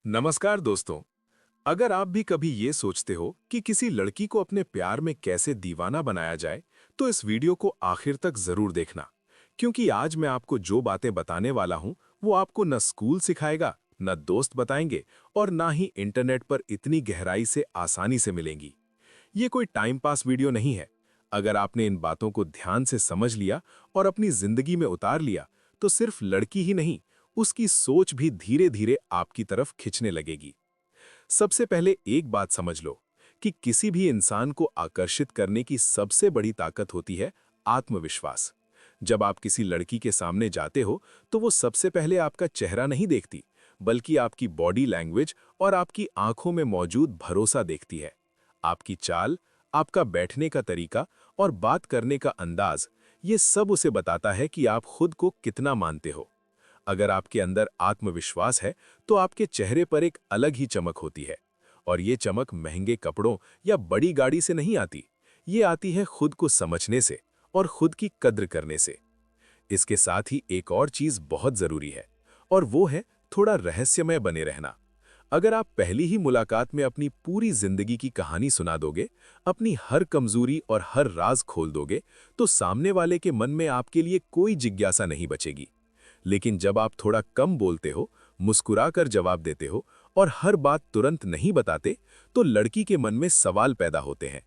नमस्कार दोस्तों। अगर आप भी कभी ये सोचते हो कि किसी लड़की को अपने प्यार में कैसे दीवाना बनाया जाए, तो इस वीडियो को आखिर तक जरूर देखना, क्योंकि आज मैं आपको जो बातें बताने वाला हूं, वो आपको न स्कूल सिखाएगा, न दोस्त बताएंगे और ना ही इंटरनेट पर इतनी गहराई से आसानी से मिलेंगी। ये कोई टाइम पास वीडियो नहीं है। अगर आपने इन बातों को ध्यान से समझ लिया और अपनी जिंदगी में उतार लिया, तो सिर्फ लड़की ही नहीं, उसकी सोच भी धीरे धीरे आपकी तरफ खिंचने लगेगी। सबसे पहले एक बात समझ लो कि किसी भी इंसान को आकर्षित करने की सबसे बड़ी ताकत होती है आत्मविश्वास। जब आप किसी लड़की के सामने जाते हो, तो वो सबसे पहले आपका चेहरा नहीं देखती, बल्कि आपकी बॉडी लैंग्वेज और आपकी आंखों में मौजूद भरोसा देखती है। आपकी चाल, आपका बैठने का तरीका और बात करने का अंदाज, ये सब उसे बताता है कि आप खुद को कितना मानते हो। अगर आपके अंदर आत्मविश्वास है, तो आपके चेहरे पर एक अलग ही चमक होती है। और ये चमक महंगे कपड़ों या बड़ी गाड़ी से नहीं आती, ये आती है खुद को समझने से और खुद की कद्र करने से। इसके साथ ही एक और चीज बहुत जरूरी है, और वो है थोड़ा रहस्यमय बने रहना। अगर आप पहली ही मुलाकात में अपनी पूरी जिंदगी की कहानी सुना दोगे, अपनी हर कमजोरी और हर राज खोल दोगे, तो सामने वाले के मन में आपके लिए कोई जिज्ञासा नहीं बचेगी। लेकिन जब आप थोड़ा कम बोलते हो, मुस्कुराकर जवाब देते हो और हर बात तुरंत नहीं बताते, तो लड़की के मन में सवाल पैदा होते हैं।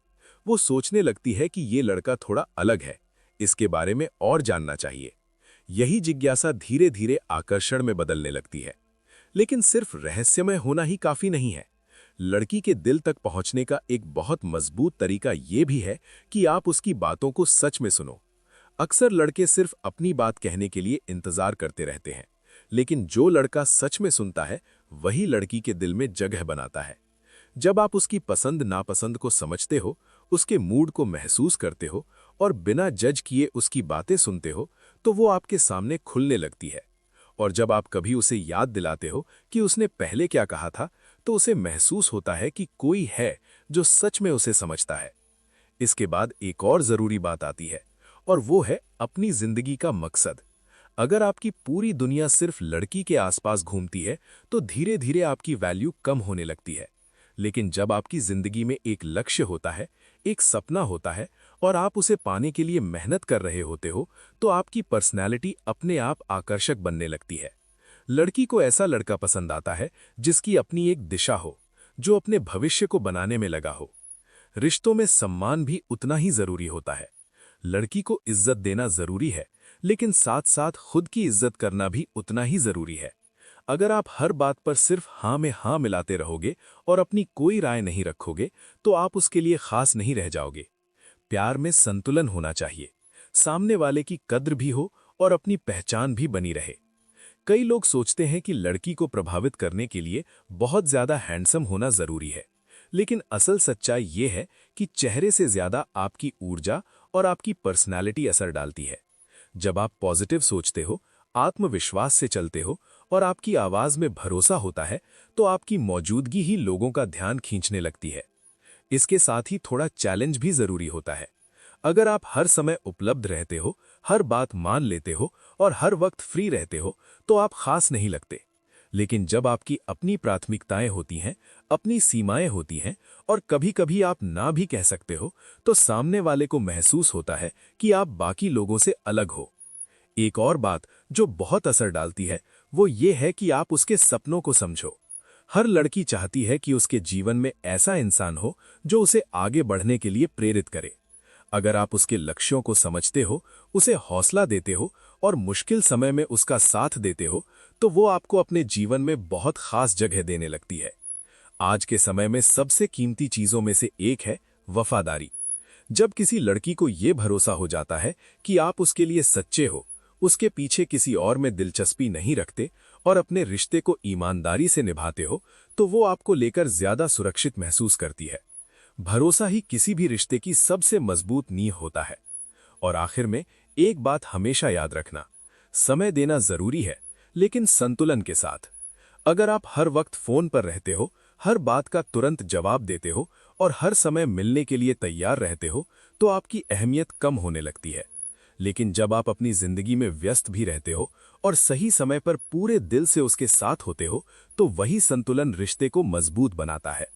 वो सोचने लगती है कि ये लड़का थोड़ा अलग है, इसके बारे में और जानना चाहिए। यही जिज्ञासा धीरे धीरे आकर्षण में बदलने लगती है। लेकिन सिर्फ रहस्यमय होना ही काफी नहीं है। लड़की के दिल तक पहुंचने का एक बहुत मजबूत तरीका ये भी है कि आप उसकी बातों को सच में सुनो। अक्सर लड़के सिर्फ अपनी बात कहने के लिए इंतजार करते रहते हैं, लेकिन जो लड़का सच में सुनता है, वही लड़की के दिल में जगह बनाता है। जब आप उसकी पसंद नापसंद को समझते हो, उसके मूड को महसूस करते हो और बिना जज किए उसकी बातें सुनते हो, तो वो आपके सामने खुलने लगती है। और जब आप कभी उसे याद दिलाते हो कि उसने पहले क्या कहा था, तो उसे महसूस होता है कि कोई है जो सच में उसे समझता है। इसके बाद एक और जरूरी बात आती है, और वो है अपनी जिंदगी का मकसद। अगर आपकी पूरी दुनिया सिर्फ लड़की के आसपास घूमती है, तो धीरे धीरे आपकी वैल्यू कम होने लगती है। लेकिन जब आपकी जिंदगी में एक लक्ष्य होता है, एक सपना होता है और आप उसे पाने के लिए मेहनत कर रहे होते हो, तो आपकी पर्सनैलिटी अपने आप आकर्षक बनने लगती है। लड़की को ऐसा लड़का पसंद आता है जिसकी अपनी एक दिशा हो, जो अपने भविष्य को बनाने में लगा हो। रिश्तों में सम्मान भी उतना ही जरूरी होता है। लड़की को इज्जत देना जरूरी है, लेकिन साथ साथ खुद की इज्जत करना भी उतना ही जरूरी है। अगर आप हर बात पर सिर्फ हाँ में हाँ मिलाते रहोगे और अपनी कोई राय नहीं रखोगे, तो आप उसके लिए खास नहीं रह जाओगे। प्यार में संतुलन होना चाहिए। सामने वाले की कद्र भी हो और अपनी पहचान भी बनी रहे। कई लोग सोचते हैं कि लड़की को प्रभावित करने के लिए बहुत ज्यादा हैंडसम होना जरूरी है, लेकिन असल सच्चाई ये है कि चेहरे से ज्यादा आपकी ऊर्जा और आपकी पर्सनालिटी असर डालती है। जब आप पॉजिटिव सोचते हो, आत्मविश्वास से चलते हो और आपकी आवाज में भरोसा होता है, तो आपकी मौजूदगी ही लोगों का ध्यान खींचने लगती है। इसके साथ ही थोड़ा चैलेंज भी जरूरी होता है। अगर आप हर समय उपलब्ध रहते हो, हर बात मान लेते हो और हर वक्त फ्री रहते हो, तो आप खास नहीं लगते। लेकिन जब आपकी अपनी प्राथमिकताएं होती हैं, अपनी सीमाएं होती हैं और कभी-कभी आप ना भी कह सकते हो, तो सामने वाले को महसूस होता है कि आप बाकी लोगों से अलग हो। एक और बात जो बहुत असर डालती है, वो ये है कि आप उसके सपनों को समझो। हर लड़की चाहती है कि उसके जीवन में ऐसा इंसान हो जो उसे आगे बढ़ने के लिए प्रेरित करे। अगर आप उसके लक्ष्यों को समझते हो, उसे हौसला देते हो और मुश्किल समय में उसका साथ देते हो, तो वो आपको अपने जीवन में बहुत खास जगह देने लगती है। आज के समय में सबसे कीमती चीजों में से एक है वफादारी। जब किसी लड़की को ये भरोसा हो जाता है कि आप उसके लिए सच्चे हो, उसके पीछे किसी और में दिलचस्पी नहीं रखते और अपने रिश्ते को ईमानदारी से निभाते हो, तो वो आपको लेकर ज्यादा सुरक्षित महसूस करती है। भरोसा ही किसी भी रिश्ते की सबसे मजबूत नींव होता है। और आखिर में एक बात हमेशा याद रखना, समय देना जरूरी है, लेकिन संतुलन के साथ। अगर आप हर वक्त फोन पर रहते हो, हर बात का तुरंत जवाब देते हो और हर समय मिलने के लिए तैयार रहते हो, तो आपकी अहमियत कम होने लगती है। लेकिन जब आप अपनी जिंदगी में व्यस्त भी रहते हो और सही समय पर पूरे दिल से उसके साथ होते हो, तो वही संतुलन रिश्ते को मजबूत बनाता है।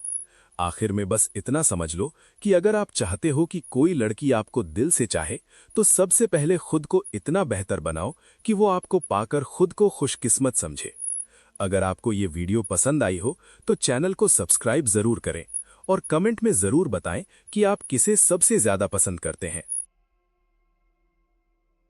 आखिर में बस इतना समझ लो कि अगर आप चाहते हो कि कोई लड़की आपको दिल से चाहे, तो सबसे पहले खुद को इतना बेहतर बनाओ कि वो आपको पाकर खुद को खुशकिस्मत समझे। अगर आपको ये वीडियो पसंद आई हो तो चैनल को सब्सक्राइब जरूर करें और कमेंट में जरूर बताएं कि आप किसे सबसे ज्यादा पसंद करते हैं।